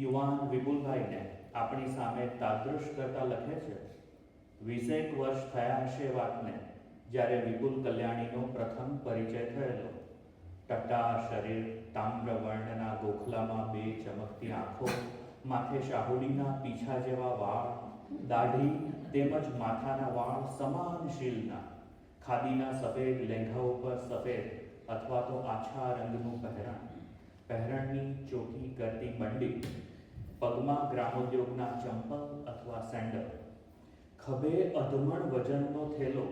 યુવાન વિપુલભાઈને આપણી સામે તાદૃશ કરતા લખે છે, 20 વર્ષ થયા હશે વાતને જ્યારે વિપુલ કલ્યાણીનો પ્રથમ પરિચય થયેલો. ટટ્ટાર શરીર, તામ્રવર્ણના ગોખલામાં 2 ચમકતી આંખો, માથે શાહુડીના પીછા જેવા વાળ, દાઢી તેમજ માથાના વાળ સમાન શીલના, ખાદીના સફેદ લેંઘા ઉપર સફેદ અથવા તો આછા રંગનું પહેરણની ચોકી કરતી બંડી, પગમાં ગ્રામોદ્યોગના ચંપલ અથવા સેન્ડલ, ખભે અધમણ વજનનો થેલો,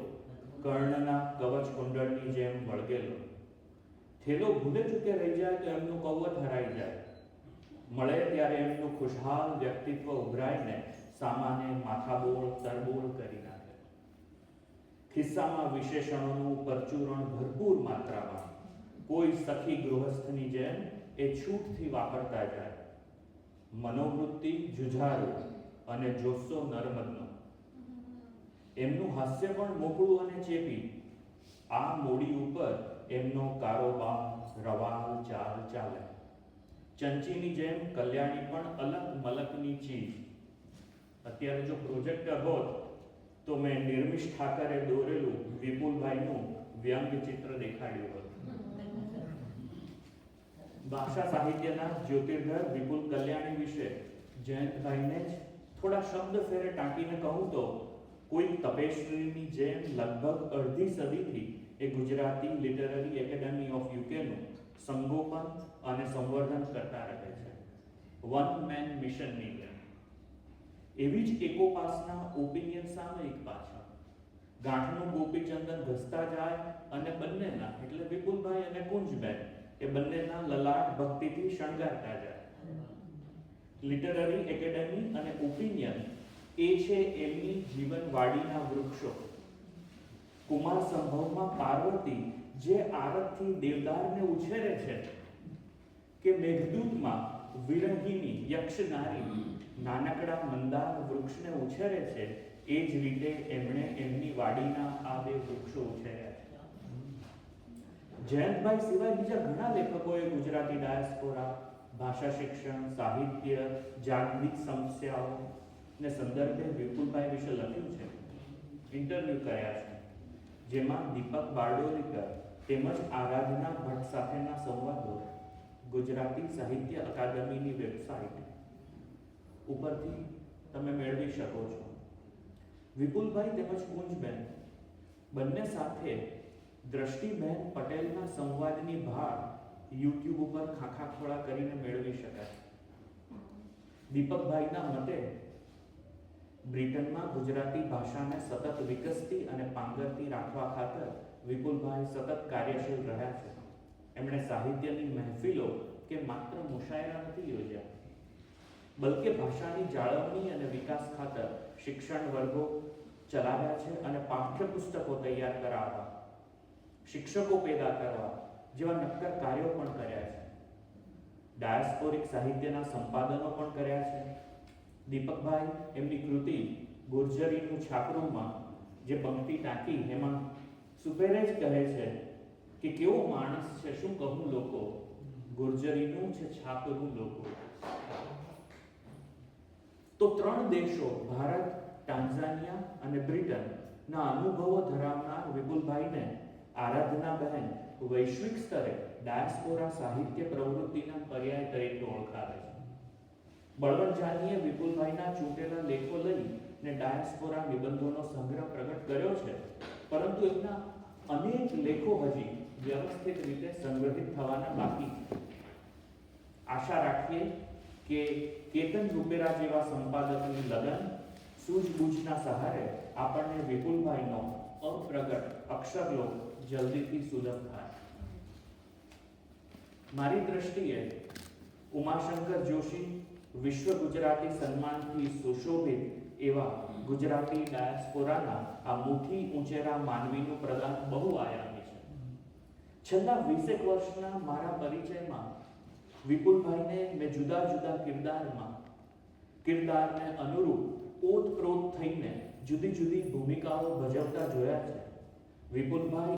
કર્ણના કવચ કુંડળની જેમ વળગેલો. થેલો ભૂલે ચૂકે રહી જાય તો એમનું કવચ હરાઈ જાય. મળે ત્યારે એમનું ખુશહાલ વ્યક્તિત્વ ઉભરાઈને સામાન્ય માથાબોળ તરબોળ કરી નાખે. ખિસ્સામાં વિશેષણોનું પરચુરણ ભરપૂર માત્રામાં, કોઈ સખી ગૃહસ્થની જેમ એ છૂટથી વાપરતા જાય. મનોવૃત્તિ જુઝારુ અને જોસ્સો નર્મદનો. એમનું હાસ્ય પણ મોકળું અને ચેપી. આ મોડી ઉપર એમનો કારોબાર રવાલ ચાલ ચાલે. ચંચીની જેમ કલ્યાણી પણ અલગ મલકની ચીજ. અત્યારે જો પ્રોજેક્ટર હોત તો મેં નિર્મિશ ઠાકરે દોરેલું વિપુલભાઈનું વ્યંગ ચિત્ર દેખાડ્યું હોત. ભાષા સાહિત્યના જ્યોતિર્ધર વિપુલ કલ્યાણી વિશે જયંતભાઈને જ થોડા શબ્દ ફેરે ટાંકીને કહું તો, કોઈ તપેશ્વરીની જેમ લગભગ અડધી સદીથી એ ગુજરાતી લિટરરી એકેડમી ઓફ યુકેનું સંગોપન અને સંવર્ધન કરતા રહે છે. વન મેન મિશનની જેમ. એવી જ એકોપાસના ઓપિનિયન સામયિક પાછળ ગાંઠનું ગોપીચંદન ઘસતા જાય અને બંનેના એટલે વિપુલભાઈ અને કુંજબેન એ બંનેના લલાટ ભક્તિથી શણગારતા જાય. લિટરરી એકેડમી અને ઓપિનિયન એ છે એમની જીવનવાડીના વૃક્ષો. કુમાર સંભવમાં પાર્વતી જે આરતથી દેવદારને ઉછેરે છે, કે મેઘદૂતમાં વિરહિણી યક્ષનારી નાનકડા મંદાર વૃક્ષને ઉછેરે છે, એ જ રીતે એમણે એમની વાડીના આ 2 વૃક્ષો ઉછેર્યા છે. જયંતભાઈ સિવાય બીજા ઘણા લેખકોએ ગુજરાતી ડાયસ્પોરા, ભાષા શિક્ષણ, સાહિત્ય, જાગતિક સમસ્યાઓ ને સંદર્ભે વિપુલભાઈ વિશે લખ્યું છે, ઇન્ટરવ્યૂ કર્યા છે, જેમાં દીપક બારડોલીકર તેમજ આરાધના ભટ્ટ સાથેના સંવાદો ગુજરાતી સાહિત્ય અકાદમીની વેબસાઇટ ઉપરથી તમે મેળવી શકો છો. વિપુલભાઈ તેમજ કુંજબેન બંને સાથે દ્રષ્ટિબેન પટેલના સંવાદની ભાળ યુટ્યુબ ઉપર ખાખાખોળા કરીને મેળવી શકાય. દીપકભાઈના મતે બ્રિટનમાં ગુજરાતી ભાષાને સતત વિકસતી અને પાંગરતી રાખવા ખાતર વિપુલભાઈ સતત કાર્યશીલ રહ્યા છે. એમણે સાહિત્યની મહેફિલો કે માત્ર મુશાયરા નથી યોજ્યા, બલકે ભાષાની જાળવણી અને વિકાસ ખાતર શિક્ષણ વર્ગો ચલાવ્યા છે અને પાઠ્યપુસ્તકો તૈયાર કરાવવા, શિક્ષકો પેદા કરવા જેવા નક્કર કાર્યો પણ કર્યા છે. ડાયસ્પોરિક સાહિત્યના સંપાદનો પણ કર્યા છે. દીપકભાઈ એમની કૃતિ ગુર્જરીનું છાપરુંમાં જે પંક્તિ ટાંકી એમાં સુપેરે જ કહે છે કે કેવો માણસ છે શું કહું લોકો, ગુર્જરીનું છે છાપરું લોકો. તો 3 દેશો ભારત, ટાન્ઝાનિયા અને બ્રિટનના અનુભવો ધરાવનાર વિપુલભાઈને આરાધના બહેન વૈશ્વિક સ્તરે ડાયસ્પોરા સાહિત્ય પ્રવૃત્તિના પર્યાય તરીકે ઓળખાવે છે. બળવંત જાનીએ વિપુલભાઈના ચૂંટેલા લેખો લઈને ડાયસ્પોરા નિબંધોનો સંગ્રહ પ્રગટ કર્યો છે, પરંતુ એમના અનેક લેખો હજી વ્યવસ્થિત રીતે સંગ્રહિત થવાના બાકી. આશા રાખીએ કે કેતન રૂપેરા જેવા સંપાદકની લગન સૂઝબૂઝના સહારે આપણને વિપુલભાઈનો અપ્રગટ અક્ષરલોક જલ્દીથી સુલભ થાય. મારી દ્રષ્ટિએ ઉમાશંકર જોશી વિશ્વ ગુજરાતી સન્માનથી સુશોભિત એવા ગુજરાતી ડાયસ્પોરાના આ મુઠ્ઠી ઊંચેરા માનવીનું પ્રદાન બહુ આયામી છે. છેલ્લા 20 વર્ષના મારા પરિચયમાં વિપુલભાઈને મેં જુદા જુદા કિરદારને અનુરૂપ ઓતપ્રોત થઈને જુદી જુદી ભૂમિકાઓ ભજવતા જોયા છે. વિપુલભાઈ